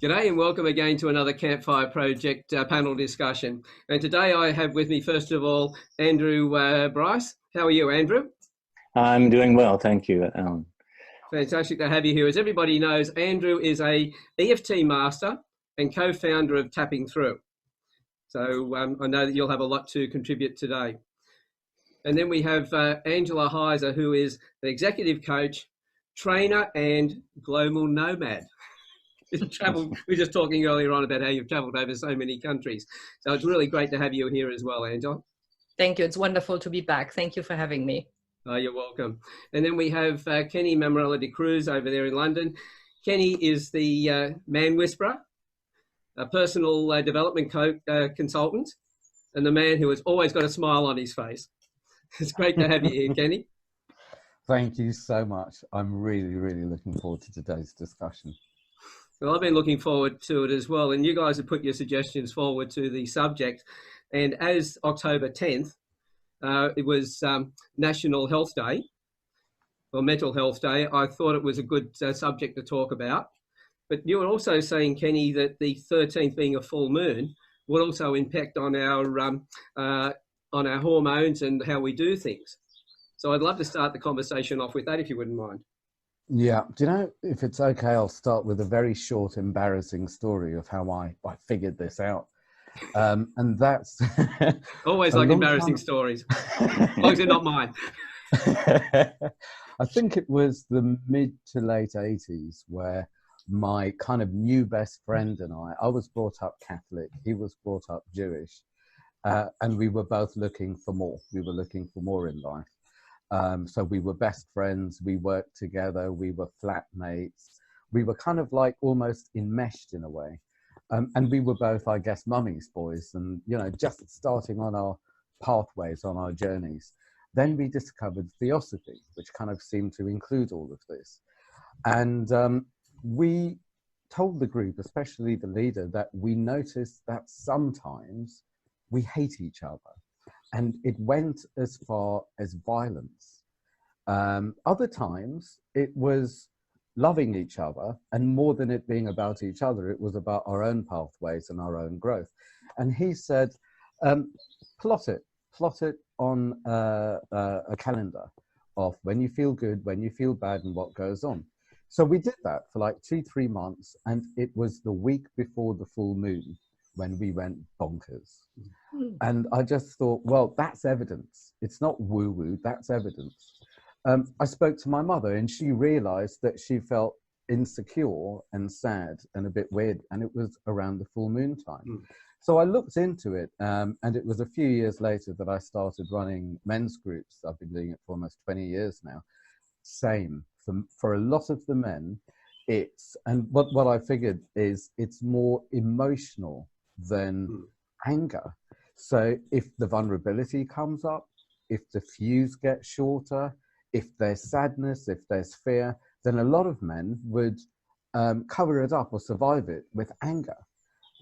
G'day and welcome again to another Campfire Project panel discussion. And today I have with me, first of all, Andrew Bryce. How are you, Andrew? I'm doing well, thank you, Alan. Fantastic to have you here. As everybody knows, Andrew is a EFT master and co-founder of Tapping Through. So I know that you'll have a lot to contribute today. And then we have Angela Heise, who is an executive coach, trainer and global nomad. We were just talking earlier on about how you've travelled over so many countries. So it's really great to have you here as well, Angela. Thank you. It's wonderful to be back. Thank you for having me. Oh, you're welcome. And then we have Kenny Mammarella-D'Cruz over there in London. Kenny is the man whisperer, a personal development consultant, and the man who has always got a smile on his face. It's great to have you here, Kenny. Thank you so much. I'm really looking forward to today's discussion. Well, I've been looking forward to it as well. And you guys have put your suggestions forward to the subject. And as October 10th, it was National Health Day, or Mental Health Day, I thought it was a good subject to talk about. But you were also saying, Kenny, that the 13th being a full moon would also impact on our hormones and how we do things. So I'd love to start the conversation off with that, if you wouldn't mind. Yeah, do you know, if it's okay, I'll start with a very short, embarrassing story of how I figured this out. And that's... Always like embarrassing stories, as long as they're not mine. I think it was the mid to late 80s where my kind of new best friend and I was brought up Catholic, he was brought up Jewish, and we were both looking for more. We were looking for more in life. So we were best friends, we worked together, we were flatmates, we were kind of like almost enmeshed in a way. And we were both, I guess, mummy's boys and, you know, just starting on our pathways, on our journeys. Then we discovered Theosophy, which kind of seemed to include all of this. And we told the group, especially the leader, that we noticed that sometimes we hate each other. And it went as far as violence. Other times it was loving each other, and more than it being about each other, it was about our own pathways and our own growth. And he said, plot it on a calendar of when you feel good, when you feel bad, and what goes on. So we did that for like 2-3 months, and it was the week before the full moon when we went bonkers. And I just thought, well, that's evidence. It's not woo-woo, that's evidence. I spoke to my mother and she realized that she felt insecure and sad and a bit weird, and it was around the full moon time. So I looked into it, and it was a few years later that I started running men's groups. I've been doing it for almost 20 years now. Same, for a lot of the men, and what I figured is it's more emotional than anger. So if the vulnerability comes up, if the fuse gets shorter, if there's sadness, if there's fear, then a lot of men would cover it up or survive it with anger.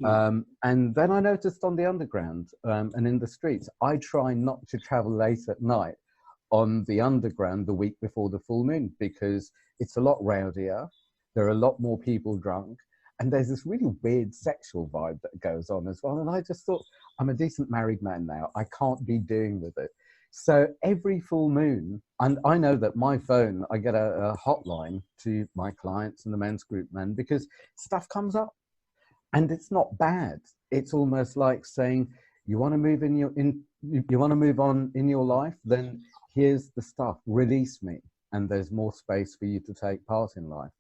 And then I noticed on the underground and in the streets, I try not to travel late at night on the underground the week before the full moon, because it's a lot rowdier, there are a lot more people drunk, and there's this really weird sexual vibe that goes on as well. And I just thought, I'm a decent married man now, I can't be doing with it. So every full moon, and I know that my phone, I get a hotline to my clients and the men's group men, because stuff comes up and it's not bad. It's almost like saying, you want to move you want to move on in your life, then here's the stuff, release me, and there's more space for you to take part in life.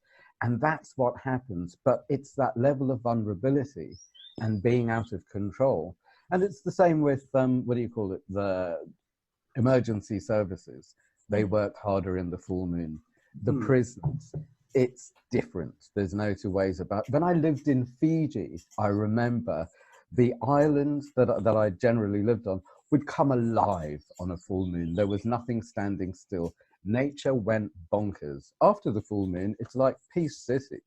And that's what happens. But it's that level of vulnerability and being out of control. And it's the same with, what do you call it? The emergency services. They work harder in the full moon. The prisons, it's different. There's no two ways about it. When I lived in Fiji, I remember the islands that I generally lived on would come alive on a full moon. There was nothing standing still. Nature went bonkers. After the full moon, it's like Peace City.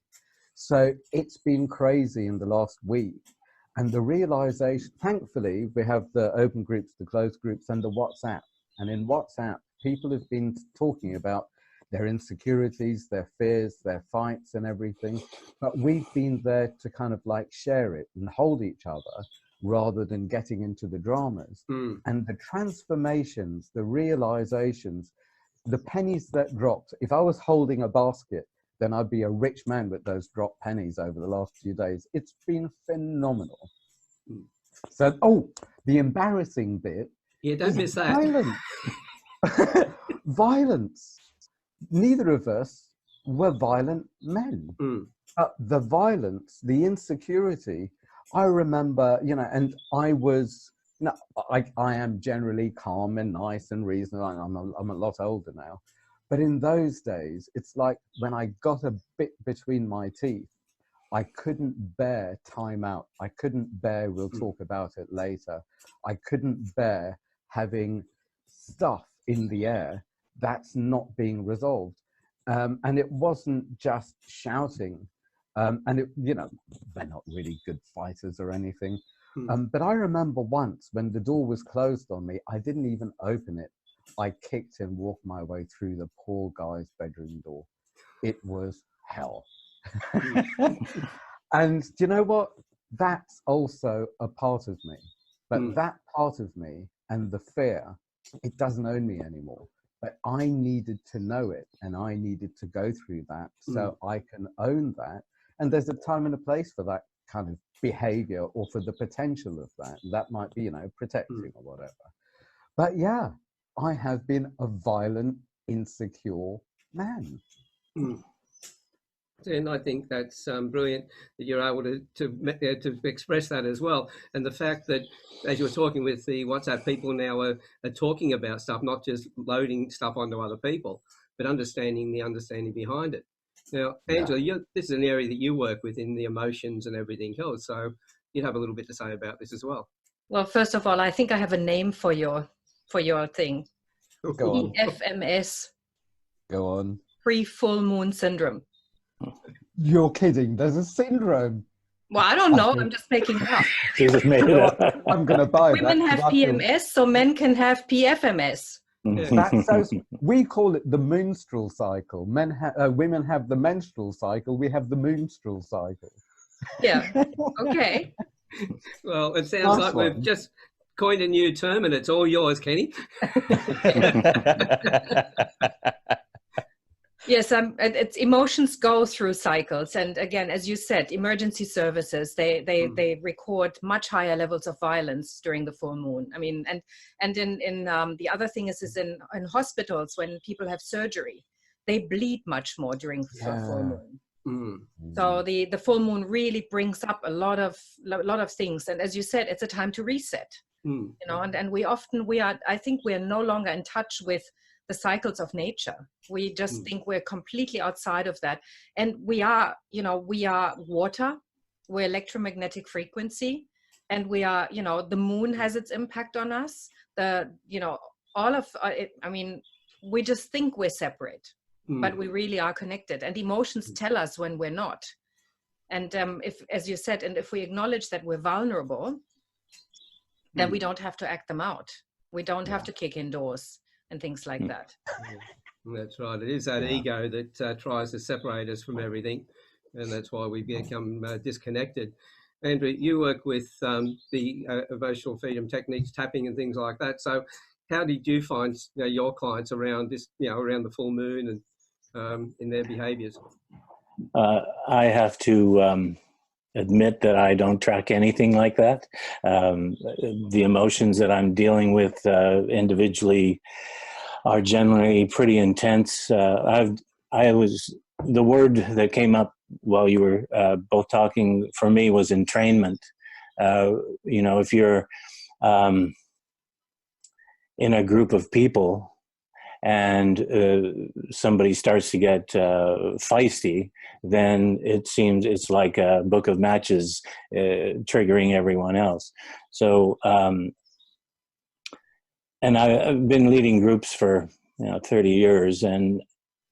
So it's been crazy in the last week. And the realization, thankfully, we have the open groups, the closed groups, and the WhatsApp. And in WhatsApp, people have been talking about their insecurities, their fears, their fights and everything. But we've been there to kind of like share it and hold each other rather than getting into the dramas. And the transformations, the realizations, the pennies that dropped. If I was holding a basket, then I'd be a rich man with those dropped pennies over the last few days. It's been phenomenal. So, the embarrassing bit. Yeah, don't miss that. Violence. Violence. Neither of us were violent men. But the violence, the insecurity, I remember, you know, and I was, no, I am generally calm and nice and reasonable. I'm a lot older now. But in those days, it's like when I got a bit between my teeth, I couldn't bear time out. I couldn't bear, we'll talk about it later. I couldn't bear having stuff in the air that's not being resolved. And it wasn't just shouting. And it, you know, they're not really good fighters or anything. But I remember once when the door was closed on me, I didn't even open it. I kicked and walked my way through the poor guy's bedroom door. It was hell. And do you know what? That's also a part of me. But that part of me and the fear, it doesn't own me anymore. But I needed to know it, and I needed to go through that so I can own that. And there's a time and a place for that kind of behavior, or for the potential of that. That might be, you know, protecting or whatever. But yeah, I have been a violent, insecure man. And I think that's brilliant that you're able to express that as well. And the fact that, as you were talking with the WhatsApp, people now are talking about stuff, not just loading stuff onto other people, but understanding the understanding behind it. Now, Angela, this is an area that you work with in the emotions and everything else. So you have a little bit to say about this as well. Well, first of all, I think I have a name for your thing. Go on. PFMS. Go on. Pre-full moon syndrome. You're kidding. There's a syndrome. Well, I don't know. I'm just making it up. She just made it up. I'm going to buy that. Women have PMS, so men can have PFMS. That's so, we call it the menstrual cycle. Women have the menstrual cycle. We have the menstrual cycle. Yeah. Okay. Well, it sounds like we've just coined a new term, and it's all yours, Kenny. Yes, it's emotions go through cycles, and again, as you said, emergency services they record much higher levels of violence during the full moon. I mean, and in the other thing is in hospitals when people have surgery, they bleed much more during the full moon. So the full moon really brings up a lot of things, and as you said, it's a time to reset. You know, and I think we are no longer in touch with the cycles of nature. We just think we're completely outside of that. And we are water, we're electromagnetic frequency, and we are, you know, the moon has its impact on us. All of it, I mean, we just think we're separate, but we really are connected. And emotions tell us when we're not. And if, as you said, and if we acknowledge that we're vulnerable, then we don't have to act them out. We don't have to kick in doors and things like that. That's right. It is that ego that tries to separate us from everything, and that's why we become disconnected. Andrew, you work with the emotional freedom techniques, tapping and things like that. So how did you find your clients around this, around the full moon and in their behaviors? I have to admit that I don't track anything like that. The emotions that I'm dealing with individually are generally pretty intense. The word that came up while you were both talking for me was entrainment. If you're in a group of people and somebody starts to get feisty, then it seems it's like a book of matches triggering everyone else. So, and I've been leading groups for 30 years, and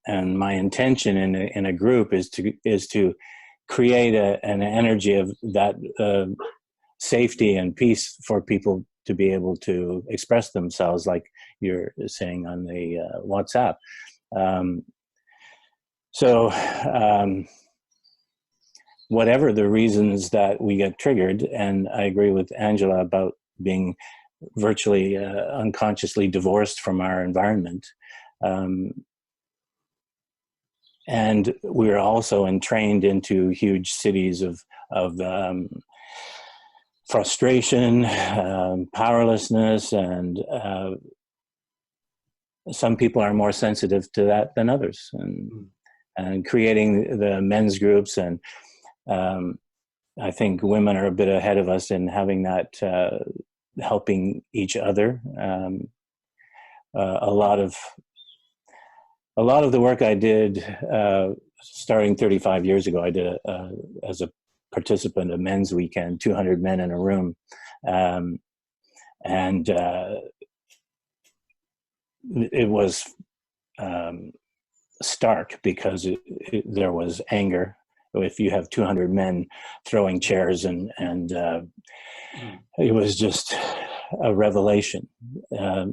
my intention in a group is to create an energy of that safety and peace for people to be able to express themselves, like you're saying on the WhatsApp. So whatever the reasons that we get triggered, and I agree with Angela about being virtually unconsciously divorced from our environment. And we're also entrained into huge cities of frustration, powerlessness, and some people are more sensitive to that than others. And creating the men's groups, and I think women are a bit ahead of us in having that, helping each other. A lot of the work I did starting 35 years ago, I did as a participant a men's weekend, 200 men in a room, and it was stark because there was anger. If you have 200 men throwing chairs, and it was just a revelation.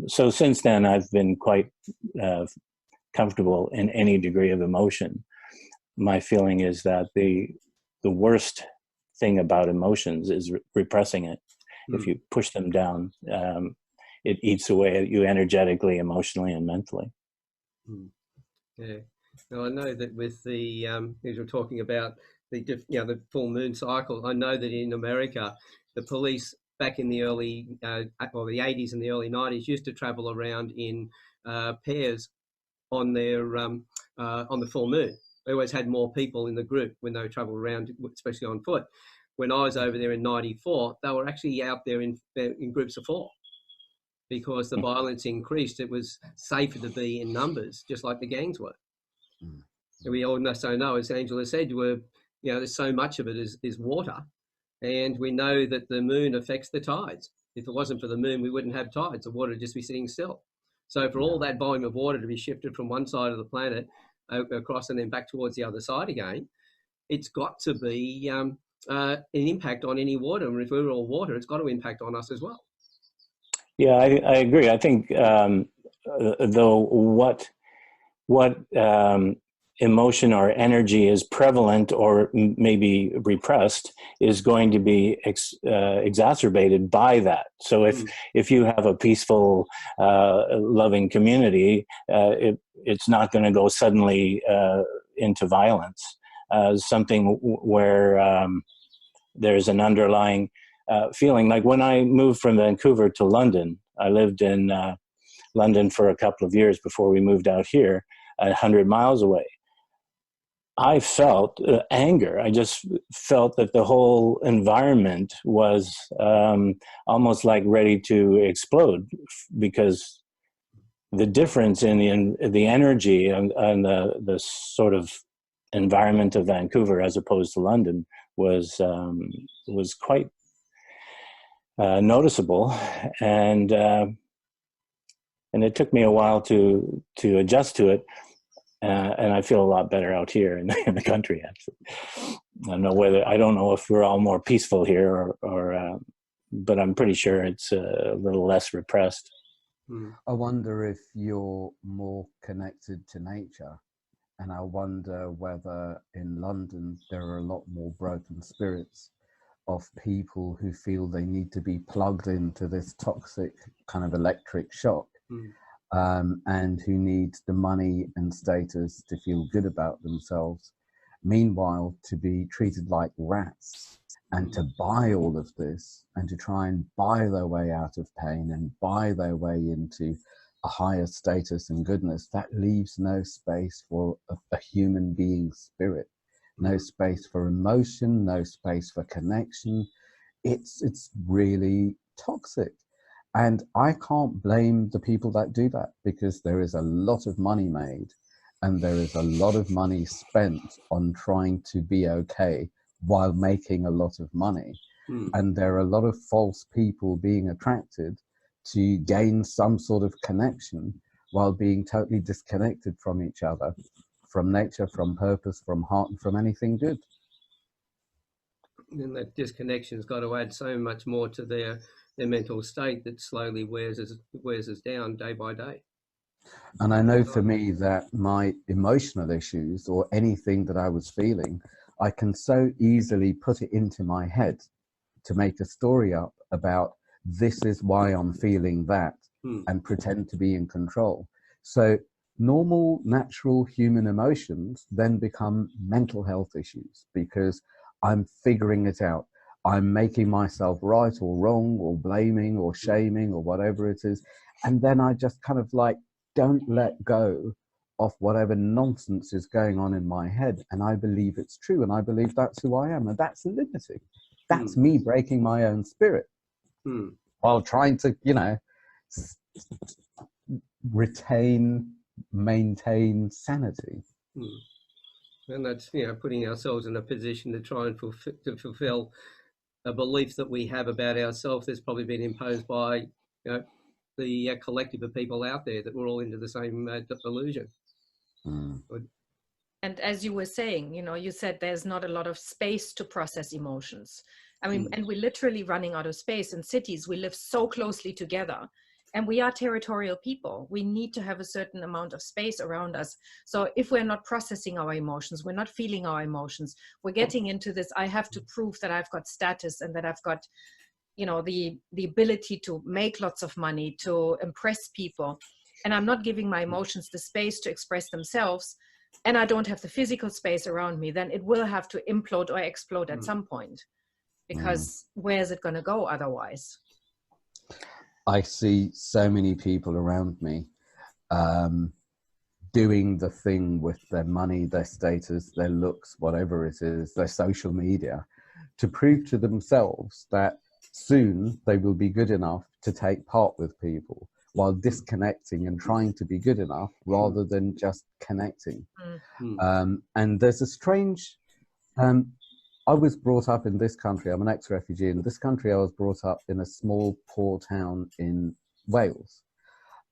So since then, I've been quite comfortable in any degree of emotion. My feeling is that the worst thing about emotions is repressing it. If you push them down, it eats away at you energetically, emotionally, and mentally. Yeah. Now I know that with the as you're talking about the full moon cycle, I know that in America, the police back in the early the 80s and the early 90s used to travel around in pairs on their on the full moon. They always had more people in the group when they traveled around, especially on foot. When I was over there in '94, they were actually out there in groups of 4. Because the violence increased, it was safer to be in numbers, just like the gangs were. And we also know, as Angela said, there's so much of it is water, and we know that the moon affects the tides. If it wasn't for the moon, we wouldn't have tides. The water would just be sitting still. So for all that volume of water to be shifted from one side of the planet across and then back towards the other side again, it's got to be an impact on any water. And if we're all water, it's got to impact on us as well. Yeah, I agree. I think, though, what emotion or energy is prevalent or maybe repressed is going to be exacerbated by that. So if you have a peaceful, loving community, it's not going to go suddenly into violence. Something where there's an underlying feeling. Like when I moved from Vancouver to London, I lived in London for a couple of years before we moved out here, 100 miles away. I felt anger. I just felt that the whole environment was almost like ready to explode, because the difference in the energy and the sort of environment of Vancouver as opposed to London was quite noticeable, and it took me a while to adjust to it, and I feel a lot better out here in the country. Actually, I don't know if we're all more peaceful here, or but I'm pretty sure it's a little less repressed. I wonder if you're more connected to nature, and I wonder whether in London there are a lot more broken spirits of people who feel they need to be plugged into this toxic kind of electric shock, and who need the money and status to feel good about themselves. Meanwhile, to be treated like rats and to buy all of this and to try and buy their way out of pain and buy their way into a higher status and goodness, that leaves no space for a human being's spirit. No space for emotion, no space for connection. It's really toxic. And I can't blame the people that do that, because there is a lot of money made and there is a lot of money spent on trying to be okay while making a lot of money. And there are a lot of false people being attracted to gain some sort of connection while being totally disconnected from each other, from nature, from purpose, from heart, and from anything good. And that disconnection's got to add so much more to their mental state that slowly wears us down day by day. And I know for me that my emotional issues or anything that I was feeling, I can so easily put it into my head to make a story up about this is why I'm feeling that and pretend to be in control. So normal, natural human emotions then become mental health issues because I'm figuring it out. I'm making myself right or wrong or blaming or shaming or whatever it is. And then I just kind of like don't let go of whatever nonsense is going on in my head. And I believe it's true. And I believe that's who I am. And that's limiting. That's me breaking my own spirit while trying to, you know, maintain sanity. And that's, you know, putting ourselves in a position to try and fulfill a belief that we have about ourselves that's probably been imposed by, you know, the collective of people out there that we're all into the same illusion. And as you were saying, you know, you said there's not a lot of space to process emotions. I mean, and we're literally running out of space. In cities, we live so closely together and we are territorial people. We need to have a certain amount of space around us. So if we're not processing our emotions, we're not feeling our emotions, we're getting into this, I have to prove that I've got status and that I've got, you know, the ability to make lots of money, to impress people. And I'm not giving my emotions the space to express themselves. And I don't have the physical space around me, then it will have to implode or explode at some point. Because where's it going to go otherwise? I see so many people around me doing the thing with their money, their status, their looks, whatever it is, their social media, to prove to themselves that soon they will be good enough to take part with people while disconnecting and trying to be good enough rather than just connecting. And there's a strange... I was brought up in this country. I'm an ex-refugee. In this country, I was brought up in a small, poor town in Wales.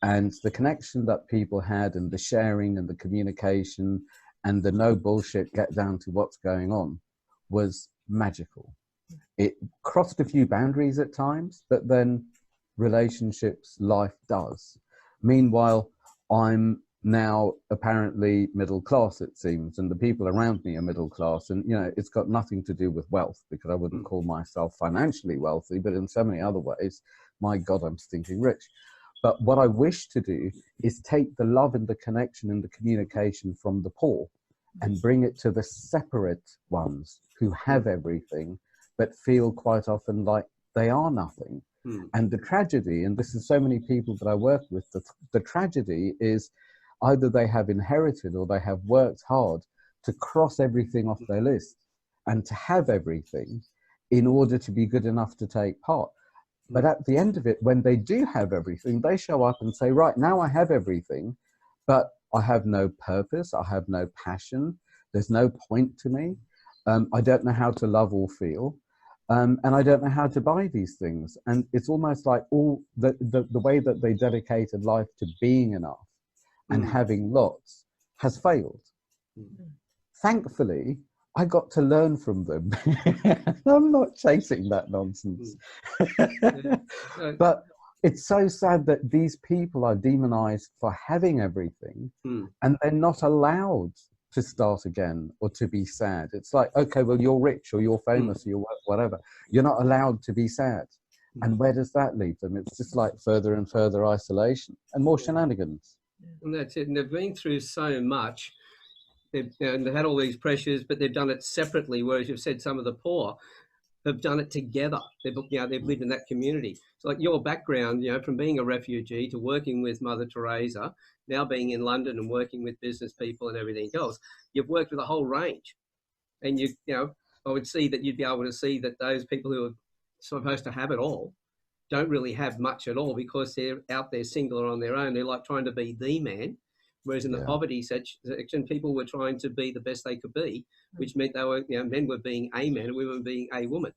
And the connection that people had and the sharing and the communication and the no bullshit get down to what's going on was magical. It crossed a few boundaries at times, but then relationships, life does. Meanwhile, I'm now apparently middle class, it seems, and the people around me are middle class, and you know, it's got nothing to do with wealth, because I wouldn't call myself financially wealthy, but in so many other ways, my God, I'm stinking rich. But what I wish to do is take the love and the connection and the communication from the poor and bring it to the separate ones who have everything but feel quite often like they are nothing. And the tragedy, and this is so many people that I work with, the tragedy is either they have inherited or they have worked hard to cross everything off their list and to have everything in order to be good enough to take part. But at the end of it, when they do have everything, they show up and say, right, now I have everything, but I have no purpose, I have no passion, there's no point to me, I don't know how to love or feel, and I don't know how to buy these things. And it's almost like all the way that they dedicated life to being enough and having lots has failed. Thankfully, I got to learn from them. I'm not chasing that nonsense. But it's so sad that these people are demonized for having everything and they're not allowed to start again or to be sad. It's like, okay, well, you're rich or you're famous or you're whatever. You're not allowed to be sad. And where does that leave them? It's just like further and further isolation and more shenanigans. And that's it. And they've been through so much. They've had all these pressures, but they've done it separately. Whereas you've said some of the poor have done it together. They've lived in that community. So like your background, you know, from being a refugee to working with Mother Teresa, now being in London and working with business people and everything else, you've worked with a whole range. And you know, I would see that you'd be able to see that those people who are supposed to have it all don't really have much at all because they're out there singular on their own. They're like trying to be the man. Whereas in the poverty section, people were trying to be the best they could be, which meant they were, you know, men were being a man and women were being a woman,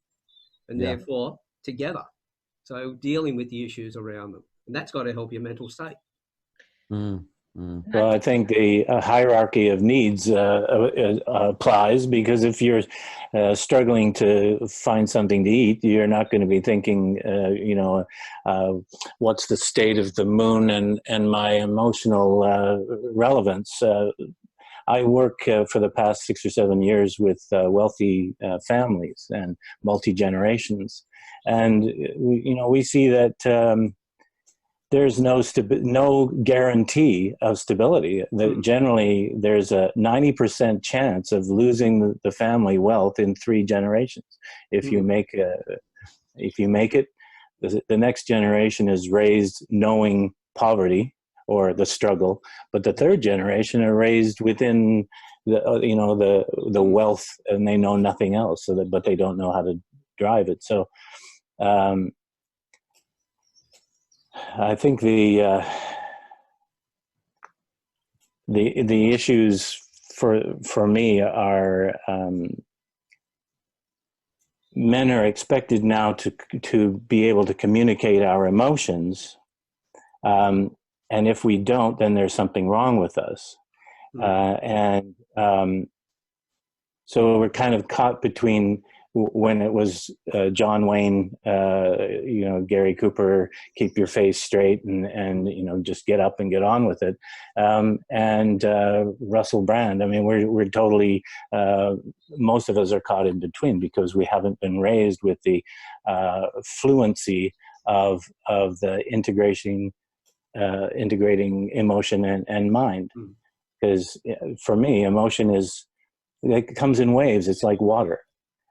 and therefore together. So dealing with the issues around them, and that's got to help your mental state. Well, I think the hierarchy of needs applies, because if you're struggling to find something to eat, you're not going to be thinking, what's the state of the moon and my emotional relevance. I work for the past 6 or 7 years with wealthy families and multi-generations. And, we see that there's no guarantee of stability. That generally, there's a 90% chance of losing the family wealth in 3 generations. If you make it, the next generation is raised knowing poverty or the struggle, but the 3rd generation are raised within the wealth, and they know nothing else. But they don't know how to drive it. So. I think the issues for me are men are expected now to be able to communicate our emotions, and if we don't, then there's something wrong with us, so we're kind of caught between. When it was John Wayne, Gary Cooper, keep your face straight and just get up and get on with it, and Russell Brand. I mean, we're totally, most of us are caught in between because we haven't been raised with the fluency of the integrating emotion and mind. Because for me, emotion it comes in waves. It's like water.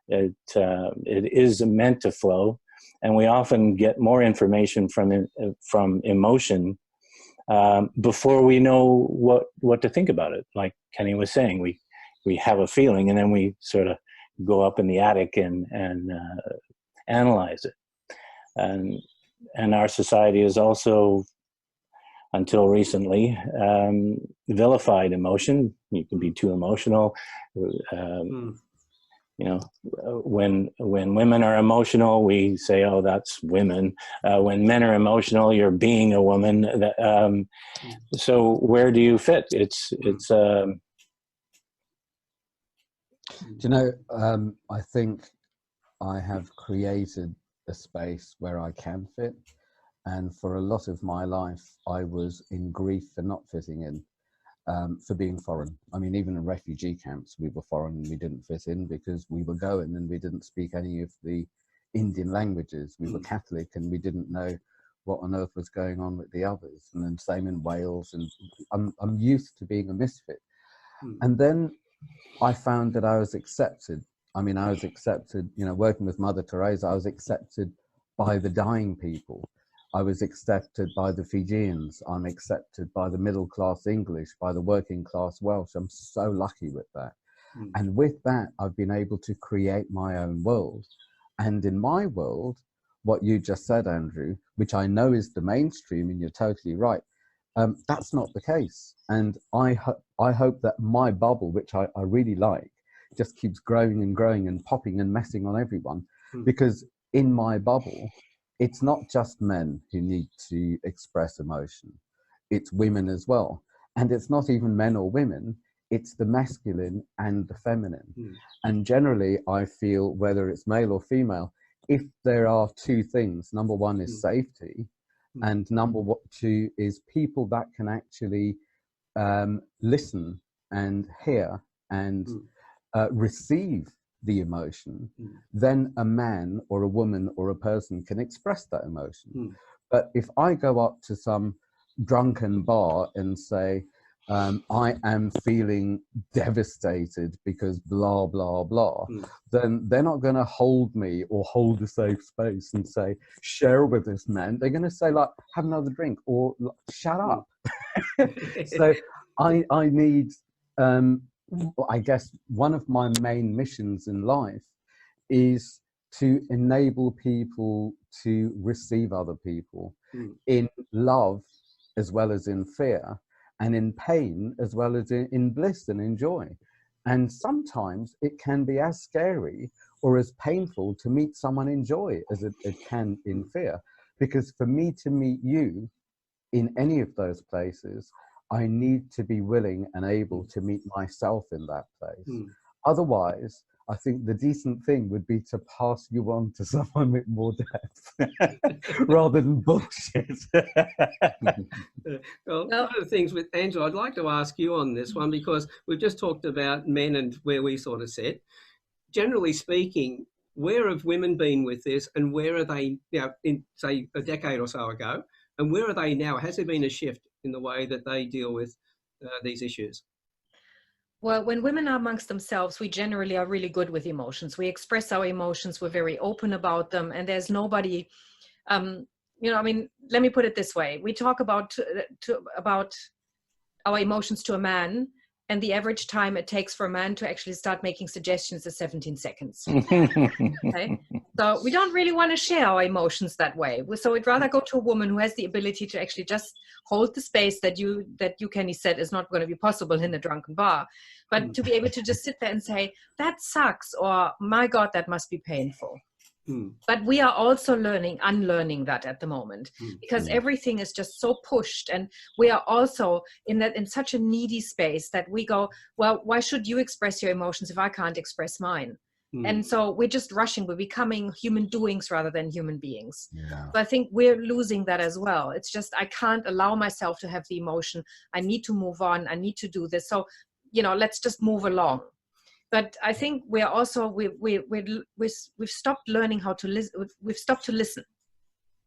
It is meant to flow, and we often get more information from emotion before we know what to think about it. Like Kenny was saying, we have a feeling, and then we sort of go up in the attic and analyze it. And our society is also, until recently, vilified emotion. You can be too emotional. When women are emotional, we say, "Oh, that's women." When men are emotional, you're being a woman. So where do you fit? It's. I think I have created a space where I can fit, and for a lot of my life, I was in grief for not fitting in. For being foreign. I mean, even in refugee camps, we were foreign and we didn't fit in because we were going and we didn't speak any of the Indian languages. We were Catholic and we didn't know what on earth was going on with the others. And then same in Wales. And I'm used to being a misfit. And then I found that I was accepted. I mean, I was accepted, working with Mother Teresa, I was accepted by the dying people. I was accepted by the Fijians. I'm accepted by the middle class English, by the working class Welsh. I'm so lucky with that. And with that, I've been able to create my own world. And in my world, what you just said, Andrew, which I know is the mainstream, and you're totally right, that's not the case. And I hope that my bubble, which I really like, just keeps growing and growing and popping and messing on everyone. Because in my bubble, it's not just men who need to express emotion. It's women as well. And it's not even men or women. It's the masculine and the feminine. And generally, I feel, whether it's male or female, if there are 2 things, number 1 is safety, and number 2 is people that can actually listen and hear and receive the emotion, then a man or a woman or a person can express that emotion. But if I go up to some drunken bar and say, I am feeling devastated because blah, blah, blah, then they're not going to hold me or hold a safe space and say, share with this man. They're going to say, like, have another drink or shut up. So I need... I guess one of my main missions in life is to enable people to receive other people in love as well as in fear, and in pain as well as in bliss and in joy. And sometimes it can be as scary or as painful to meet someone in joy as it can in fear. Because for me to meet you in any of those places, I need to be willing and able to meet myself in that place. Otherwise, I think the decent thing would be to pass you on to someone with more depth rather than bullshit. Well, one of the things with Angela, I'd like to ask you on this one, because we've just talked about men and where we sort of sit. Generally speaking, where have women been with this, and where are they, in, say, a decade or so ago, and where are they now? Has there been a shift in the way that they deal with these issues? Well, when women are amongst themselves, we generally are really good with emotions. We express our emotions. We're very open about them. And there's nobody, I mean, let me put it this way. We talk about our emotions to a man, and the average time it takes for a man to actually start making suggestions is 17 seconds. Okay? So we don't really want to share our emotions that way. So we'd rather go to a woman who has the ability to actually just hold the space that you, Kenny, said is not going to be possible in a drunken bar, but to be able to just sit there and say, that sucks, or my God, that must be painful. But we are also unlearning that at the moment, because everything is just so pushed, and we are also in such a needy space that we go, well, why should you express your emotions if I can't express mine? And so we're just rushing. We're becoming human doings rather than human beings. So I think we're losing that as well. It's just, I can't allow myself to have the emotion. I need to move on. I need to do this. So, let's just move along. But I think we're also, we've stopped learning how to listen. We've stopped to listen.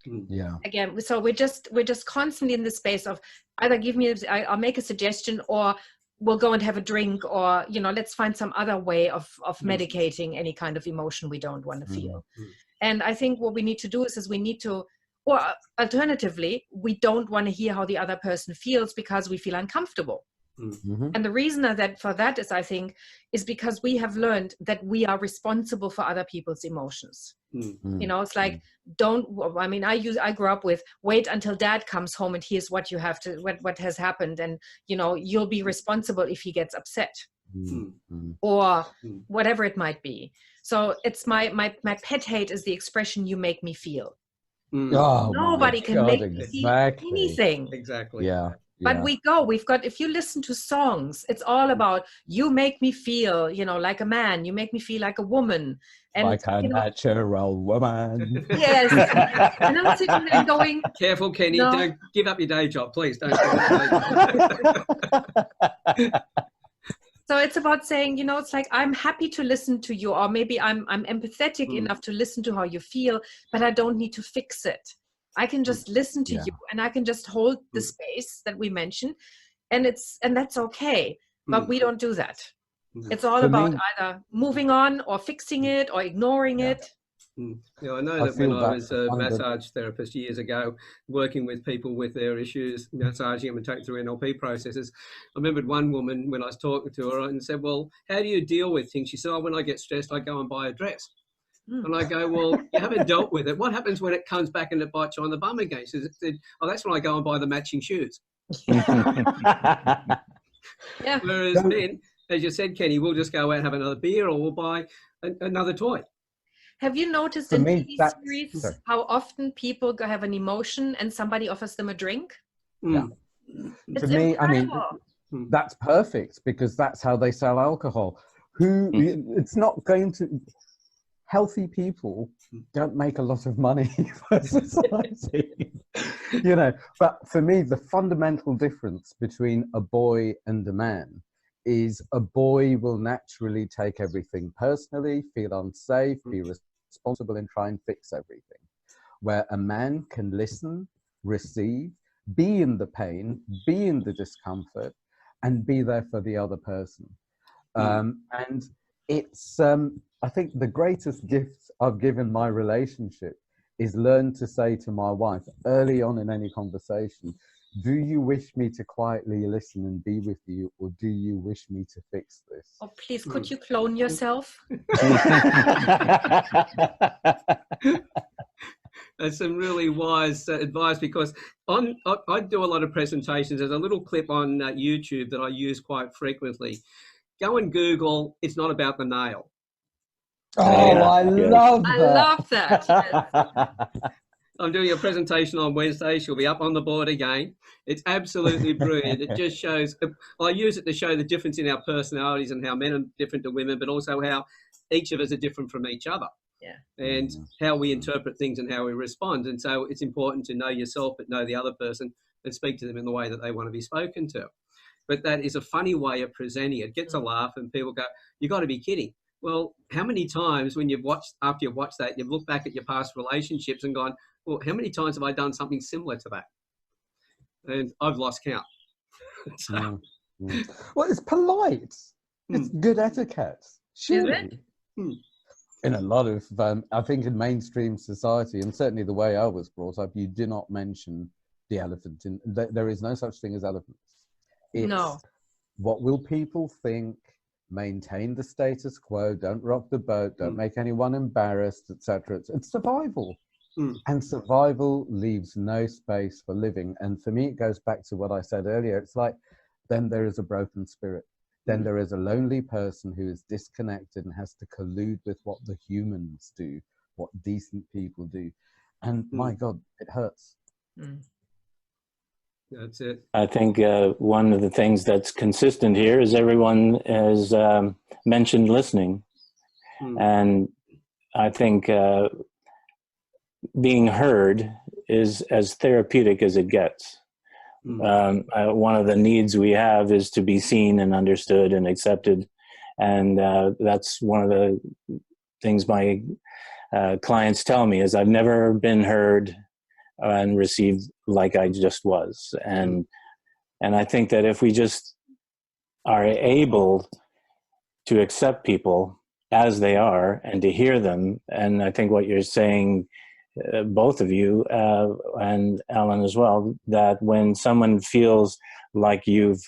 Yeah. Again, so we're just constantly in the space of either I'll make a suggestion, or we'll go and have a drink, or, let's find some other way of medicating any kind of emotion we don't want to feel. And I think what we need to do is we need to, or alternatively, we don't want to hear how the other person feels because we feel uncomfortable. And the reason for that is, I think, is because we have learned that we are responsible for other people's emotions. It's like, I grew up with, wait until dad comes home and hears what has happened. And, you'll be responsible if he gets upset or whatever it might be. So it's my pet hate is the expression, you make me feel. Oh, nobody can make me feel anything. Exactly. Yeah. But if you listen to songs, it's all about, you make me feel, like a man, you make me feel like a woman. And, like a natural woman. Yes. And I'm sitting there going, careful, Kenny, don't give up your day job, please. Don't. So it's about saying, it's like, I'm happy to listen to you, or maybe I'm empathetic enough to listen to how you feel, but I don't need to fix it. I can just listen to you, and I can just hold the space that we mentioned, and that's okay. But we don't do that. It's all about either moving on or fixing it or ignoring it. I know that when I was a massage therapist years ago, working with people with their issues, massaging them and taking through NLP processes, I remembered one woman when I was talking to her and said, well, how do you deal with things? She said, when I get stressed, I go and buy a dress. And I go, well, you haven't dealt with it. What happens when it comes back and it bites you on the bum again? She said, that's when I go and buy the matching shoes. Whereas men, as you said, Kenny, we'll just go out and have another beer, or we'll buy another toy. Have you noticed in TV series how often people have an emotion and somebody offers them a drink? Yeah. For me, that's perfect, because that's how they sell alcohol. It's not going to... Healthy people don't make a lot of money for society, But for me, the fundamental difference between a boy and a man is a boy will naturally take everything personally, feel unsafe, be responsible, and try and fix everything. Where a man can listen, receive, be in the pain, be in the discomfort, and be there for the other person. And it's... I think the greatest gift I've given my relationship is learn to say to my wife early on in any conversation, do you wish me to quietly listen and be with you, or do you wish me to fix this? Oh, please, could you clone yourself? That's some really wise advice, because I do a lot of presentations. There's a little clip on YouTube that I use quite frequently. Go and Google, it's not about the nail. Oh, I love that. I love that. Yes. I'm doing a presentation on Wednesday. She'll be up on the board again. It's absolutely brilliant. It just shows, I use it to show the difference in our personalities and how men are different to women, but also how each of us are different from each other. Yeah. And how we interpret things and how we respond. And so it's important to know yourself, but know the other person and speak to them in the way that they want to be spoken to. But that is a funny way of presenting it. It gets a laugh and people go, you got to be kidding. Well, how many times when after you've watched that, you've looked back at your past relationships and gone, well, how many times have I done something similar to that? And I've lost count. So, well, it's polite. It's good etiquette. Surely. In a lot of, I think in mainstream society, and certainly the way I was brought up, you do not mention the elephant. There is no such thing as elephants. It's, no. What will people think? Maintain the status quo. Don't rock the boat. Don't make anyone embarrassed, etc. It's survival. And survival leaves no space for living. And for me, it goes back to what I said earlier. It's like, then there is a broken spirit. Then there is a lonely person who is disconnected and has to collude with what the humans do, what decent people do. And my God, it hurts. That's it. I think one of the things that's consistent here is everyone has mentioned listening. And I think being heard is as therapeutic as it gets. One of the needs we have is to be seen and understood and accepted. And that's one of the things my clients tell me is I've never been heard and received like I just was. And I think that if we just are able to accept people as they are and to hear them, and I think what you're saying, both of you and Alan as well, that when someone feels like you've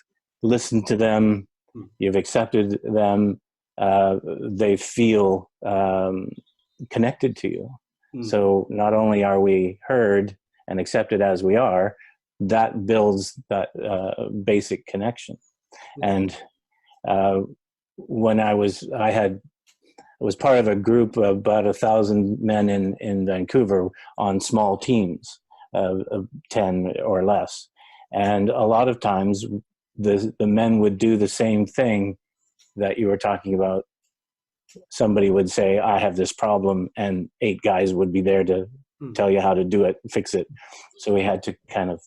listened to them, you've accepted them, they feel connected to you. So not only are we heard and accepted as we are, that builds that basic connection. And when I was part of a group of about 1,000 men in Vancouver on small teams of 10 or less. And a lot of times the men would do the same thing that you were talking about. Somebody would say, I have this problem, and 8 guys would be there to tell you how to do it, fix it. So we had to kind of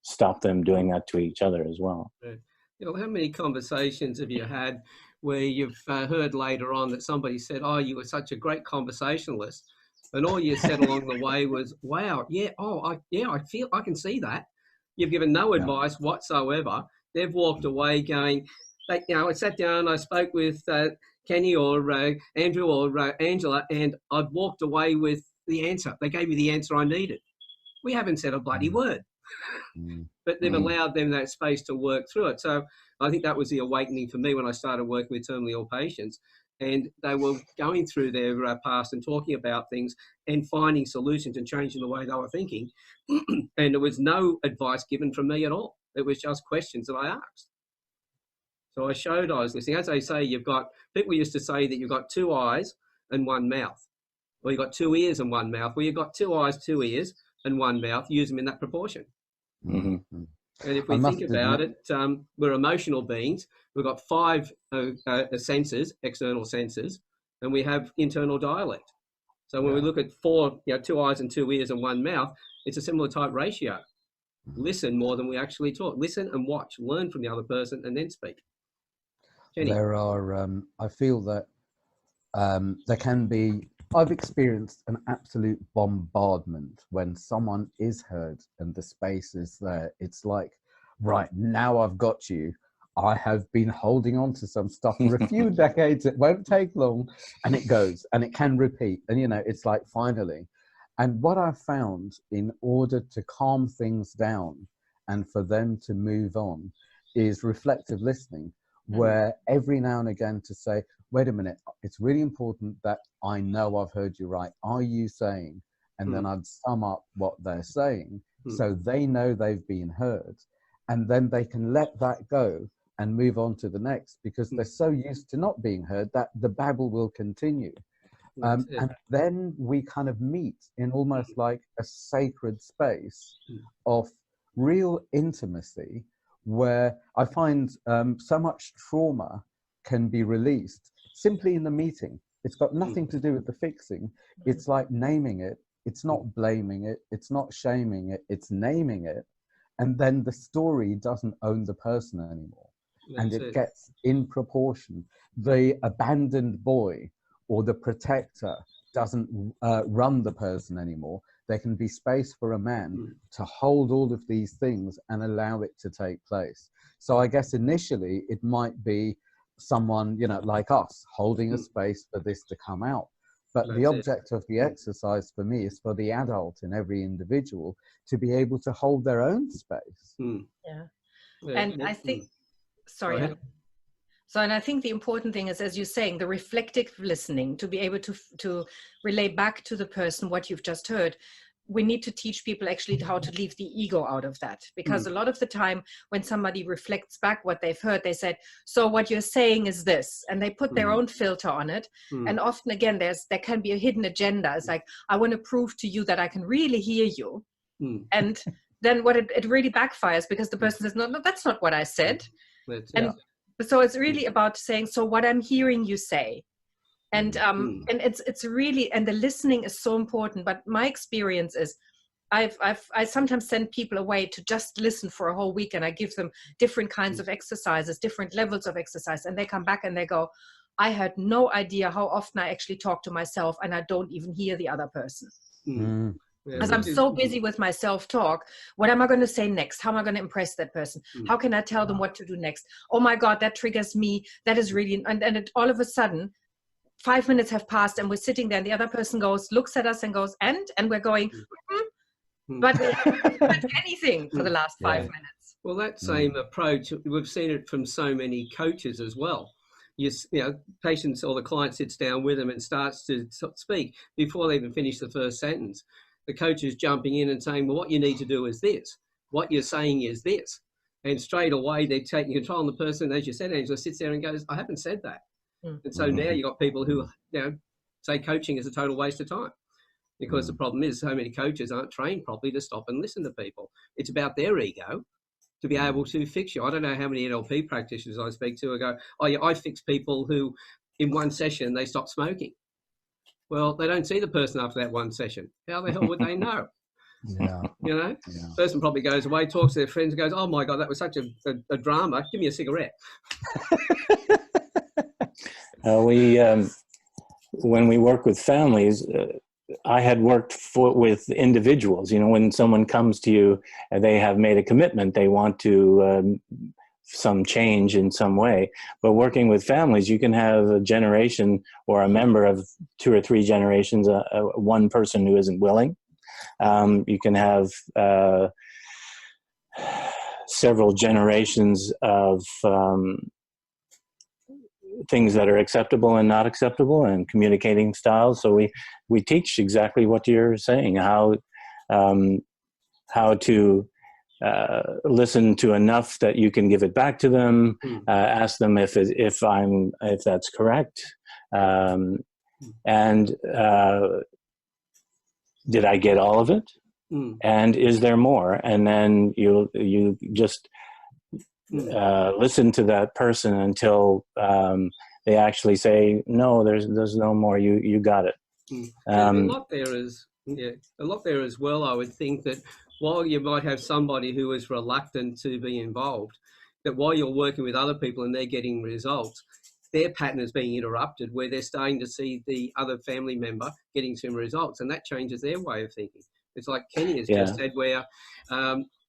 stop them doing that to each other as well. You know, how many conversations have you had where you've heard later on that somebody said, oh, you were such a great conversationalist, and all you said along the way was, wow, yeah, I feel, I can see that. You've given no advice whatsoever. They've walked away going, I sat down, I spoke with Kenny or Andrew or Angela, and I've walked away with the answer. They gave me the answer I needed. We haven't said a bloody word, but they've allowed them that space to work through it. So I think that was the awakening for me when I started working with terminally ill patients, and they were going through their past and talking about things and finding solutions and changing the way they were thinking. And there was no advice given from me at all. It was just questions that I asked. So I showed I was listening. As they say, people used to say that you've got 2 eyes and 1 mouth, or you've got 2 ears and 1 mouth. Well, you've got 2 eyes, 2 ears and 1 mouth. Use them in that proportion. And if we think about it, we're emotional beings. We've got 5 senses, external senses, and we have internal dialect. So when we look at 4, 2 eyes and 2 ears and 1 mouth, it's a similar type ratio. Listen more than we actually talk. Listen and watch, learn from the other person, and then speak. Jenny. There are, I feel that there can be, I've experienced an absolute bombardment when someone is heard and the space is there. It's like, right, now I've got you. I have been holding on to some stuff for a few decades. It won't take long, and it goes, and it can repeat. And, it's like, finally. And what I've found, in order to calm things down and for them to move on, is reflective listening, where every now and again to say, wait a minute, it's really important that I know I've heard you right. Are you saying? And then I'd sum up what they're saying so they know they've been heard. And then they can let that go and move on to the next, because they're so used to not being heard that the babble will continue. And then we kind of meet in almost like a sacred space of real intimacy, where I find so much trauma can be released simply in the meeting. It's got nothing to do with the fixing. It's like naming it. It's not blaming it. It's not shaming it. It's naming it. And then the story doesn't own the person anymore. And it gets in proportion. The abandoned boy or the protector doesn't run the person anymore. There can be space for a man to hold all of these things and allow it to take place. So I guess initially it might be someone, you know, like us, holding a space for this to come out. But the object of the exercise for me is for the adult in every individual to be able to hold their own space. And I think, sorry. So, and I think the important thing is, as you're saying, the reflective listening, to be able to relay back to the person what you've just heard. We need to teach people actually how to leave the ego out of that, because a lot of the time when somebody reflects back what they've heard, they said, so what you're saying is this, and they put their own filter on it. And often again, there can be a hidden agenda. It's like, I want to prove to you that I can really hear you. And then what it really backfires, because the person says, no, that's not what I said. So it's really about saying, so what I'm hearing you say. And it's really, and the listening is so important. But my experience is, I sometimes send people away to just listen for a whole week, and I give them different kinds of exercises, different levels of exercise, and they come back and they go, I had no idea how often I actually talk to myself, and I don't even hear the other person. Because I'm so busy with my self-talk. What am I going to say next? How am I going to impress that person? How can I tell them what to do next? Oh my God, that triggers me. That is really, and all of a sudden, 5 minutes have passed and we're sitting there and the other person looks at us and goes, and we're going, but we haven't said anything for the last 5 minutes. Well, that same approach, we've seen it from so many coaches as well. You know, patients or the client sits down with them and starts to speak before they even finish the first sentence. The coach is jumping in and saying, well, what you need to do is this. What you're saying is this. And straight away, they're taking control, and the person, as you said, Angela, sits there and goes, I haven't said that. And so now you've got people who, you know, say coaching is a total waste of time, because the problem is so many coaches aren't trained properly to stop and listen to people. It's about their ego to be able to fix you. I don't know how many NLP practitioners I speak to who go, oh yeah, I fix people who in one session they stop smoking. Well, they don't see the person after that one session. How the hell would they know? You know, the person probably goes away, talks to their friends and goes, oh my God, that was such a drama. Give me a cigarette. When we work with families, I had worked with individuals. You know, when someone comes to you and they have made a commitment, they want to some change in some way. But working with families, you can have a generation or a member of 2 or 3 generations, one person who isn't willing. You can have several generations of things that are acceptable and not acceptable, and communicating styles. So we teach exactly what you're saying, how to listen to enough that you can give it back to them, ask them if that's correct, and did I get all of it, and is there more? And then you just listen to that person until they actually say, no, there's no more, you got it. A lot there as well. I would think that while you might have somebody who is reluctant to be involved, that while you're working with other people and they're getting results, their pattern is being interrupted, where they're starting to see the other family member getting some results, and that changes their way of thinking. It's like Kenny has just said, where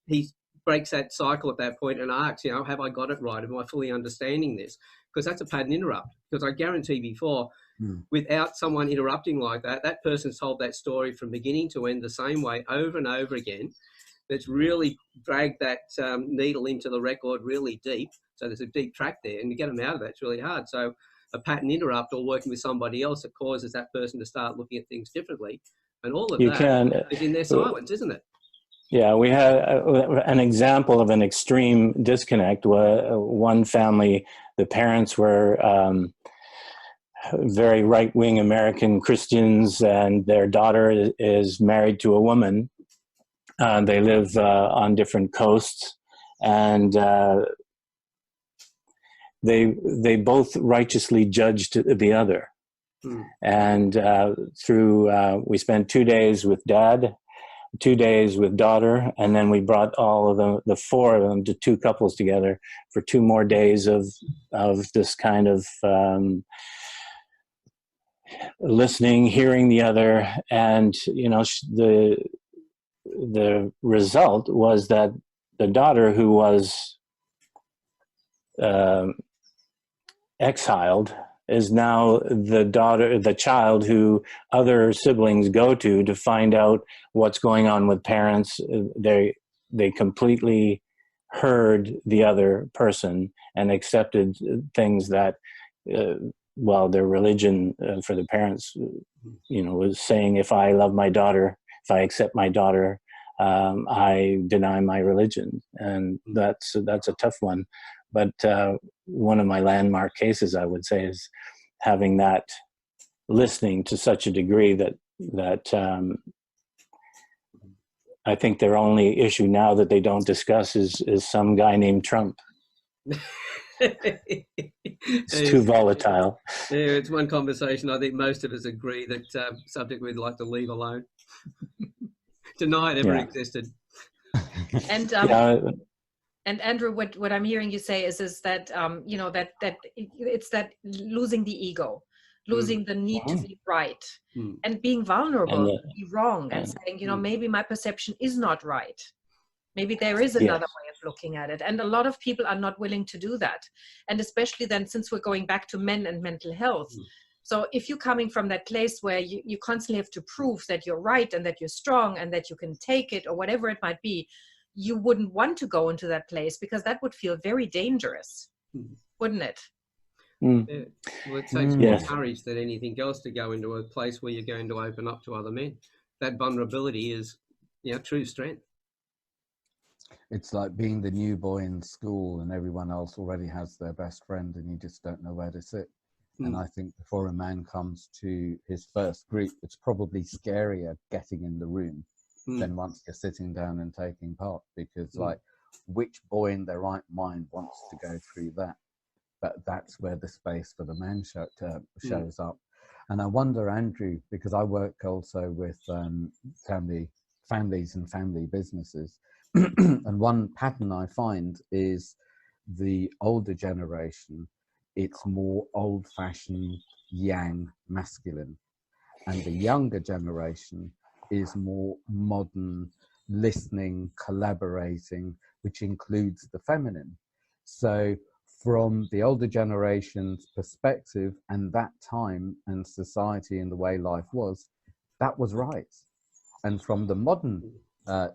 he breaks that cycle at that point and asks, you know, have I got it right? Am I fully understanding this? Because that's a pattern interrupt. Because I guarantee before, without someone interrupting like that, that person's told that story from beginning to end the same way over and over again. That's really dragged that needle into the record really deep. So there's a deep track there, and to get them out of that, it's really hard. So a pattern interrupt or working with somebody else that causes that person to start looking at things differently. And all of that is in their silence, isn't it? Yeah, we had an example of an extreme disconnect. One family, the parents were very right-wing American Christians, and their daughter is married to a woman. They live on different coasts, and they both righteously judged the other. And we spent 2 days with dad, 2 days with daughter, and then we brought all of the four of them, to two couples together for 2 more days of this kind of listening, hearing the other. And the result was that the daughter, who was exiled, is now the child who other siblings go to find out what's going on with parents. They completely heard the other person and accepted things that, their religion for the parents, was saying, if I love my daughter, if I accept my daughter, I deny my religion. And that's a tough one. But one of my landmark cases, I would say, is having that listening to such a degree that I think their only issue now that they don't discuss is some guy named Trump. It's too volatile. Yeah, it's one conversation I think most of us agree that subject we'd like to leave alone. Deny it ever existed. And and Andrew, what I'm hearing you say is that that it's that losing the ego, losing the need to be right, and being vulnerable, to be wrong, and saying, maybe my perception is not right. Maybe there is another way of looking at it. And a lot of people are not willing to do that. And especially then, since we're going back to men and mental health. So if you're coming from that place where you constantly have to prove that you're right and that you're strong and that you can take it or whatever it might be, you wouldn't want to go into that place, because that would feel very dangerous, wouldn't it? Yeah. Well, it takes more courage than anything else to go into a place where you're going to open up to other men. That vulnerability is, true strength. It's like being the new boy in school and everyone else already has their best friend and you just don't know where to sit. And I think before a man comes to his first group, it's probably scarier getting in the room than once you're sitting down and taking part, because which boy in their right mind wants to go through that? But that's where the space for the man shows up. And I wonder, Andrew, because I work also with families and family businesses, and one pattern I find is the older generation, it's more old-fashioned, yang, masculine. And the younger generation is more modern, listening, collaborating, which includes the feminine. So from the older generation's perspective and that time and society and the way life was, that was right. And from the modern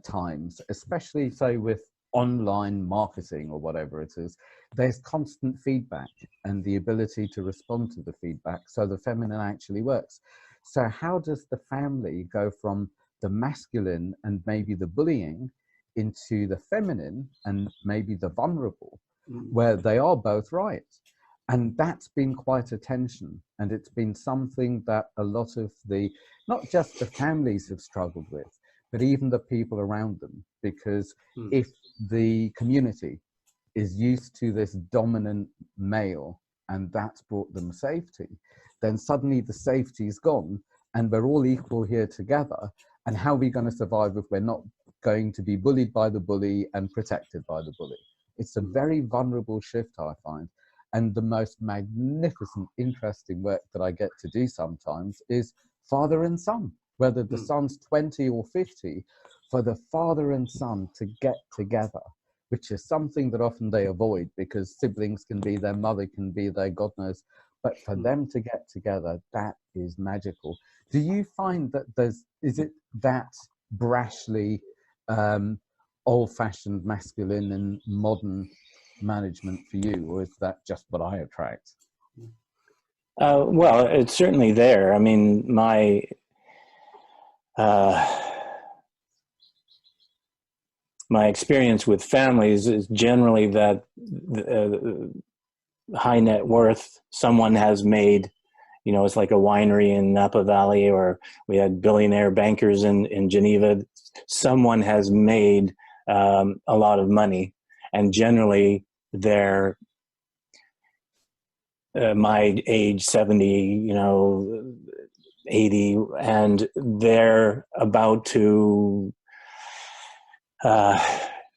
times, especially say with online marketing or whatever it is, there's constant feedback and the ability to respond to the feedback. So the feminine actually works. So how does the family go from the masculine and maybe the bullying into the feminine and maybe the vulnerable, where they are both right? And that's been quite a tension. And it's been something that a lot of not just the families have struggled with, but even the people around them. Because if the community is used to this dominant male and that's brought them safety, then suddenly the safety is gone and we're all equal here together. And how are we going to survive if we're not going to be bullied by the bully and protected by the bully? It's a very vulnerable shift, I find. And the most magnificent, interesting work that I get to do sometimes is father and son, whether the son's 20 or 50, for the father and son to get together, which is something that often they avoid because siblings can be their mother, can be their God knows, but for them to get together, that is magical. Do you find that is it that brashly old-fashioned masculine and modern management for you, or is that just what I attract? Well, it's certainly there. I mean, my experience with families is generally that high net worth, someone has made you know, it's like a winery in Napa Valley, or we had billionaire bankers in Geneva. Someone has made a lot of money, and generally they're my age, 70, you know, 80, and they're about to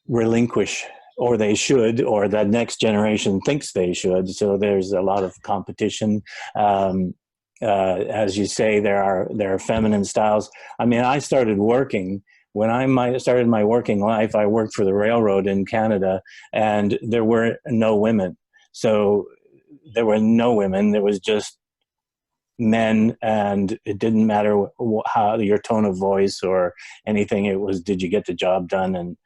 relinquish, or they should, or the next generation thinks they should. So there's a lot of competition. As you say, there are feminine styles. I mean, I started working when I started my working life. I worked for the railroad in Canada, and there were no women. So there were no women. There was just men, and it didn't matter how your tone of voice or anything. It was, did you get the job done? And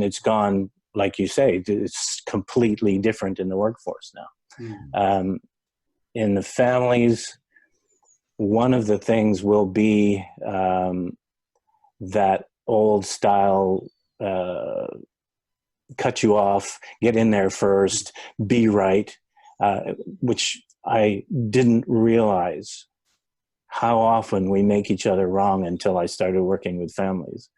it's gone, like you say, it's completely different in the workforce now. In the families, one of the things will be that old style, cut you off, get in there first, be right, which I didn't realize how often we make each other wrong until I started working with families.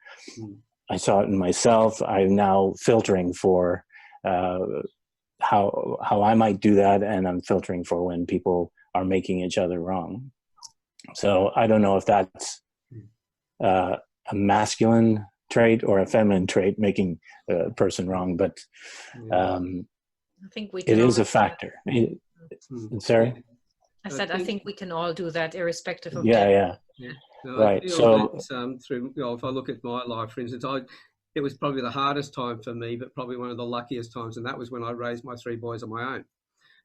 I saw it in myself. I'm now filtering for how I might do that, and I'm filtering for when people are making each other wrong. So I don't know if that's a masculine trait or a feminine trait, making a person wrong, but I think we can it is a factor. Sorry? I said, I think we can all do that irrespective of yeah. No, right. I feel So that, through, you know, if I look at my life, for instance, it was probably the hardest time for me, but probably one of the luckiest times, and that was when I raised my 3 boys on my own,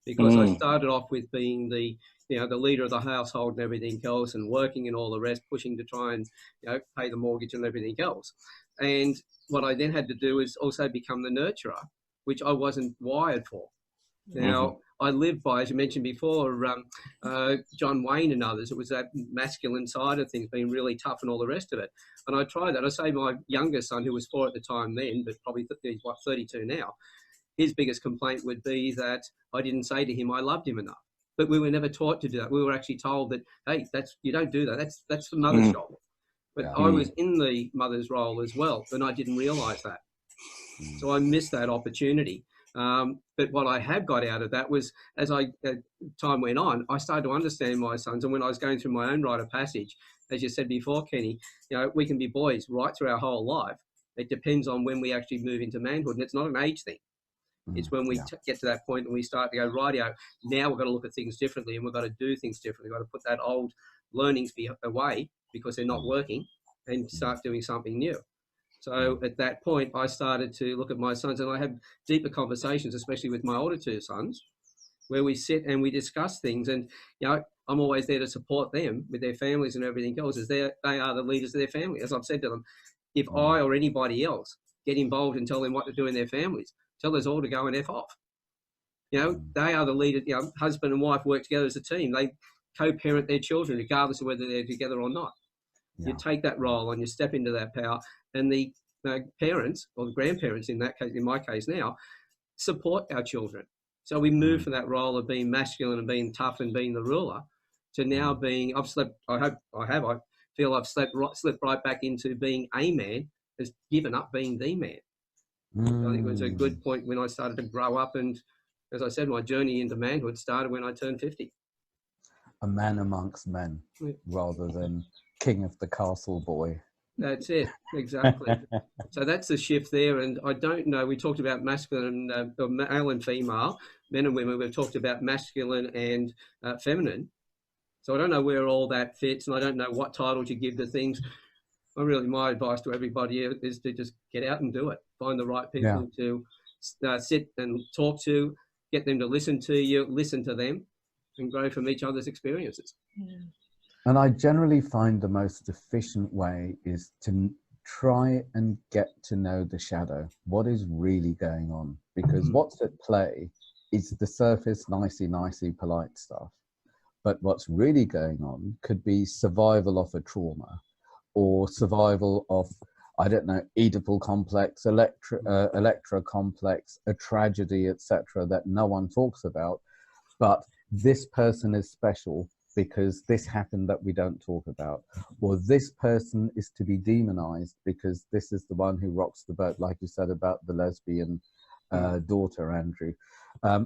because I started off with being the leader of the household and everything else, and working and all the rest, pushing to try and, you know, pay the mortgage and everything else. And what I then had to do is also become the nurturer, which I wasn't wired for. Now, I live by, as you mentioned before, John Wayne and others. It was that masculine side of things, being really tough and all the rest of it. And I tried that. I say my youngest son, who was 4 at the time then, but probably he's 32 now, his biggest complaint would be that I didn't say to him I loved him enough. But we were never taught to do that. We were actually told that, hey, you don't do that. That's the mother's job. But I was in the mother's role as well, and I didn't realise that. So I missed that opportunity. But what I have got out of that was, as time went on, I started to understand my sons. And when I was going through my own rite of passage, as you said before, Kenny, you know, we can be boys right through our whole life. It depends on when we actually move into manhood, and it's not an age thing. It's when we get to that point and we start to go, rightio, now we've got to look at things differently, and we've got to do things differently. We've got to put that old learnings away because they're not working, and start doing something new. So at that point, I started to look at my sons, and I have deeper conversations, especially with my older 2 sons, where we sit and we discuss things. And, you know, I'm always there to support them with their families and everything else, as they are the leaders of their family. As I've said to them, if I or anybody else get involved and tell them what to do in their families, tell us all to go and F off. You know, they are the leaders. You know, husband and wife work together as a team. They co-parent their children, regardless of whether they're together or not. You take that role and you step into that power, and the parents or the grandparents, in that case, in my case now, support our children. So we move from that role of being masculine and being tough and being the ruler to now being, I feel I've slipped right back into being a man, has given up being the man. I think it was a good point when I started to grow up, and as I said, my journey into manhood started when I turned 50. A man amongst men, rather than king of the castle boy. That's it, exactly. So that's the shift there. And I don't know, we talked about masculine, male and female, men and women. We've talked about masculine and feminine. So I don't know where all that fits, and I don't know what titles you give to things. My advice to everybody is to just get out and do it. Find the right people to sit and talk to, get them to listen to you, listen to them, and grow from each other's experiences. And I generally find the most efficient way is to try and get to know the shadow, what is really going on. Because what's at play is the surface, nicey, polite stuff. But what's really going on could be survival of a trauma, or survival of, I don't know, Oedipal complex, Electra complex, a tragedy, etc., that no one talks about. But this person is special because this happened that we don't talk about, or this person is to be demonized because this is the one who rocks the boat, like you said about the lesbian daughter, Andrew.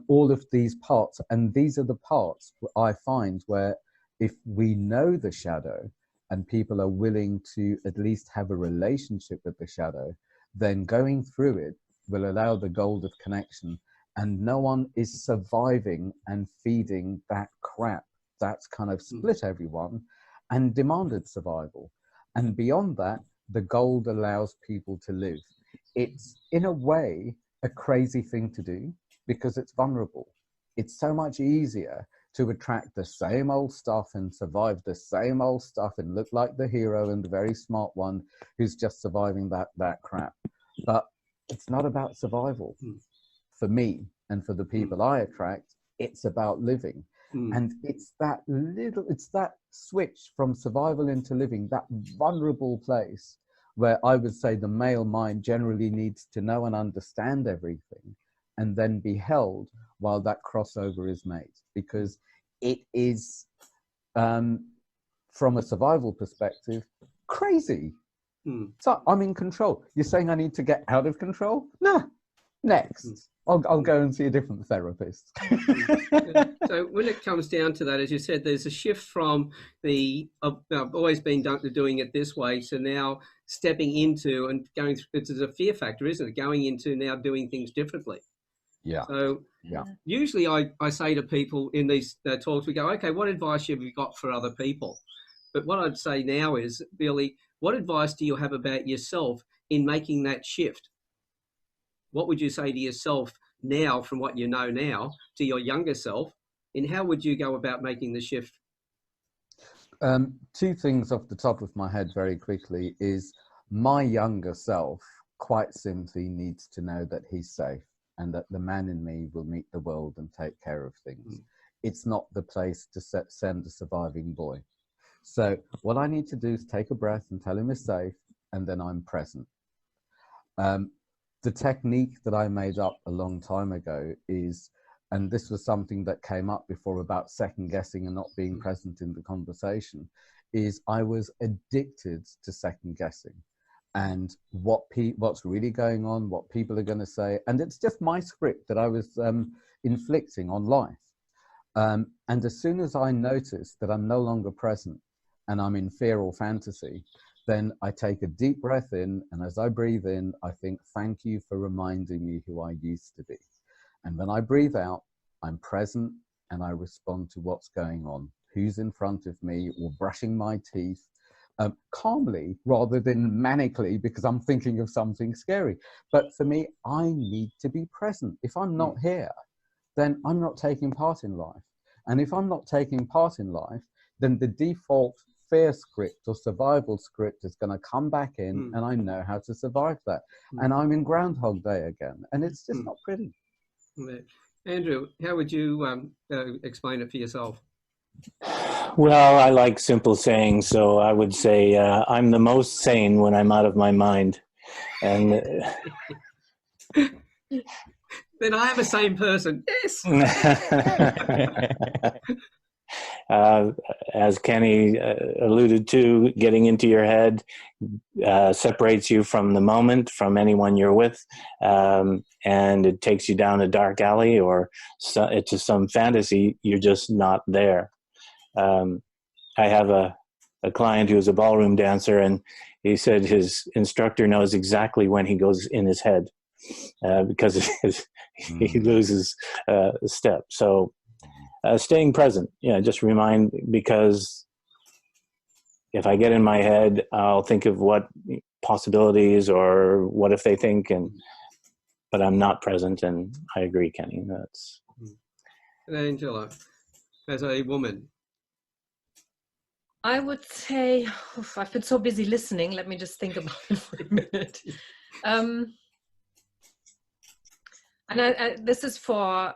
All of these parts, and these are the parts I find where if we know the shadow and people are willing to at least have a relationship with the shadow, then going through it will allow the gold of connection, and no one is surviving and feeding that crap that's kind of split everyone and demanded survival. And beyond that, the gold allows people to live. It's in a way a crazy thing to do because it's vulnerable. It's so much easier to attract the same old stuff and survive the same old stuff and look like the hero and the very smart one who's just surviving that crap. But it's not about survival. For me and for the people I attract, it's about living. And it's that switch from survival into living, that vulnerable place where I would say the male mind generally needs to know and understand everything and then be held while that crossover is made, because it is, from a survival perspective, crazy. So I'm in control. You're saying I need to get out of control? No. Next. I'll go and see a different therapist. So when it comes down to that, as you said, there's a shift from the I've always been doing it this way to now stepping into and going through. It's a fear factor, isn't it? Going into now doing things differently. Yeah. So usually I say to people in these talks, we go, okay, what advice have you got for other people? But what I'd say now is, Billy, what advice do you have about yourself in making that shift? What would you say to yourself now, from what you know now, to your younger self, and how would you go about making the shift? Two things off the top of my head very quickly is my younger self quite simply needs to know that he's safe and that the man in me will meet the world and take care of things. It's not the place to send a surviving boy. So what I need to do is take a breath and tell him he's safe, and then I'm present. The technique that I made up a long time ago is, and this was something that came up before about second guessing and not being present in the conversation, is I was addicted to second guessing and what's really going on, what people are going to say. And it's just my script that I was inflicting on life. And as soon as I notice that I'm no longer present and I'm in fear or fantasy, then I take a deep breath in, and as I breathe in, I think, thank you for reminding me who I used to be. And when I breathe out, I'm present and I respond to what's going on, who's in front of me, or brushing my teeth, calmly rather than manically because I'm thinking of something scary. But for me, I need to be present. If I'm not here, then I'm not taking part in life. And if I'm not taking part in life, then the default fear script or survival script is going to come back in, and I know how to survive that. And I'm in Groundhog Day again, and it's just not pretty. Andrew, how would you explain it for yourself? Well, I like simple sayings, so I would say I'm the most sane when I'm out of my mind. And then I am a sane person. Yes. As Kenny alluded to, getting into your head separates you from the moment, from anyone you're with, and it takes you down a dark alley or to some fantasy. You're just not there. I have a client who's a ballroom dancer, and he said his instructor knows exactly when he goes in his head because he loses a step. So staying present, just remind, because if I get in my head, I'll think of what possibilities or what if they think, but I'm not present. And I agree, Kenny. That's. And Angela, as a woman, I would say, I've been so busy listening. Let me just think about it for a minute. And this is for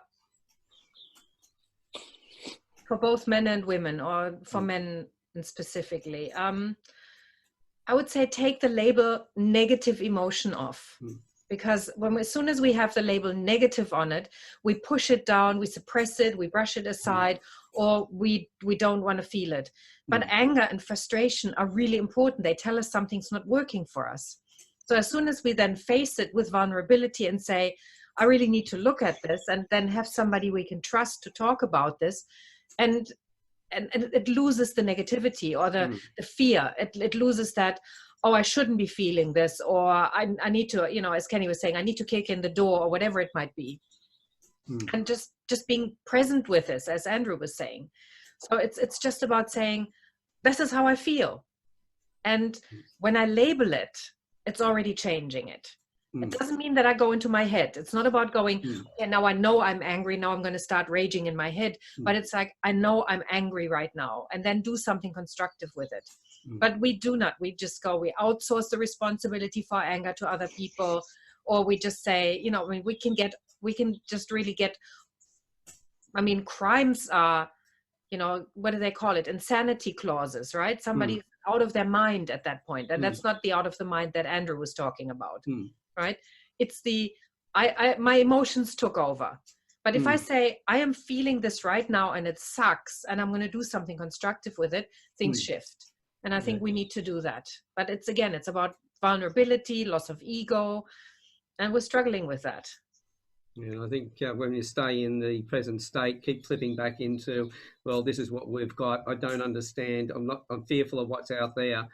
both men and women, or for men specifically. I would say take the label negative emotion off. Because as soon as we have the label negative on it, we push it down, we suppress it, we brush it aside, or we don't want to feel it. But anger and frustration are really important. They tell us something's not working for us. So as soon as we then face it with vulnerability and say, I really need to look at this, and then have somebody we can trust to talk about this, and it loses the negativity or the fear. It loses that, oh, I shouldn't be feeling this, or I need to, you know, as Kenny was saying, I need to kick in the door, or whatever it might be. And just being present with this, as Andrew was saying. So it's just about saying, this is how I feel. And when I label it, it's already changing it. It doesn't mean that I go into my head. It's not about going, okay, now I know I'm angry, now I'm going to start raging in my head. But it's like, I know I'm angry right now, and then do something constructive with it. But we do not. We just go, we outsource the responsibility for anger to other people, or we just say, you know, I mean, we can just really get, I mean, crimes are, you know, what do they call it? Insanity clauses, right? Somebody's out of their mind at that point. And that's not the out of the mind that Andrew was talking about, right? It's the, my emotions took over. But if I say, I am feeling this right now and it sucks, and I'm going to do something constructive with it, things shift. And I think we need to do that. But it's, again, it's about vulnerability, loss of ego, and we're struggling with that. Yeah, I think when you stay in the present state, keep flipping back into, well, this is what we've got. I don't understand. I'm fearful of what's out there.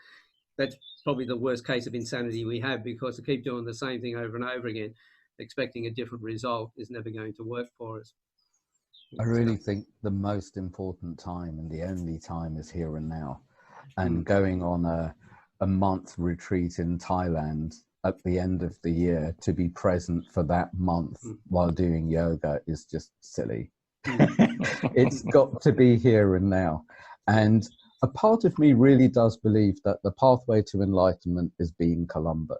That's probably the worst case of insanity we have, because to keep doing the same thing over and over again, expecting a different result, is never going to work for us. I really think the most important time and the only time is here and now. And going on a month retreat in Thailand at the end of the year to be present for that month while doing yoga is just silly. It's got to be here and now. And a part of me really does believe that the pathway to enlightenment is being Columbo,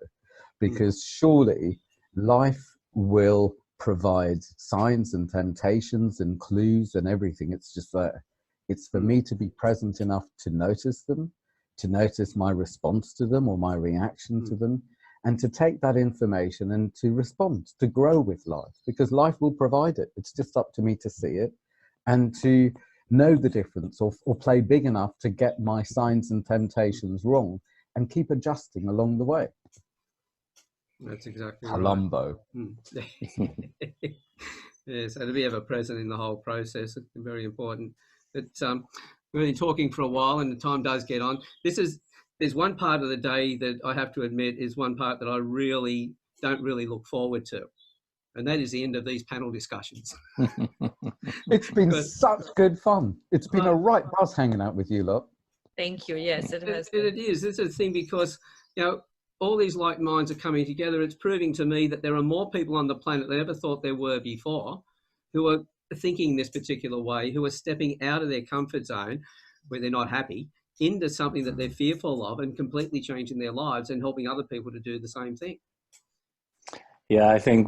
because surely life will provide signs and temptations and clues and everything. It's just there. It's for me to be present enough to notice them, to notice my response to them or my reaction to them, and to take that information and to respond, to grow with life, because life will provide it. It's just up to me to see it and to know the difference, or play big enough to get my signs and temptations wrong and keep adjusting along the way. That's exactly Columbo. Right. Yeah, so to be ever present in the whole process is very important. But we've been talking for a while, and the time does get on. There's one part of the day that I have to admit is one part that I really don't look forward to, and that is the end of these panel discussions. It's been such good fun. It's been a right buzz hanging out with you lot. Thank you. Yes, it has. It is. This is the thing, because, you know, all these like minds are coming together. It's proving to me that there are more people on the planet than I ever thought there were before, who are thinking this particular way, who are stepping out of their comfort zone where they're not happy into something that they're fearful of, and completely changing their lives and helping other people to do the same thing. Yeah, I think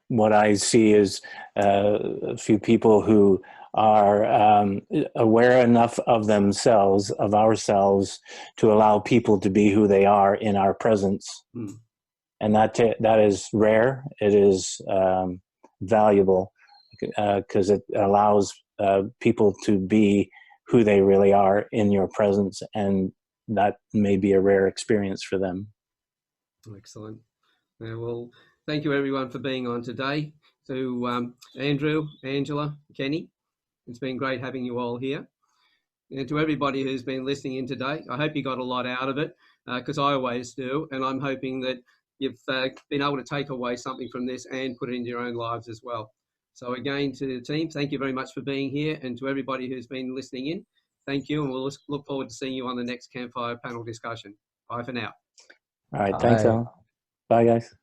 what I see is a few people who are aware enough of themselves, of ourselves, to allow people to be who they are in our presence. And that is rare. It is valuable, because it allows people to be who they really are in your presence, and that may be a rare experience for them. Excellent. Well, thank you everyone for being on today. So Andrew, Angela, Kenny, it's been great having you all here. And to everybody who's been listening in today, I hope you got a lot out of it, because I always do. And I'm hoping that you've been able to take away something from this and put it into your own lives as well. So again, to the team, thank you very much for being here. And to everybody who's been listening in, thank you. And we'll look forward to seeing you on the next Campfire panel discussion. Bye for now. All right. Thanks, Alan. Bye, guys.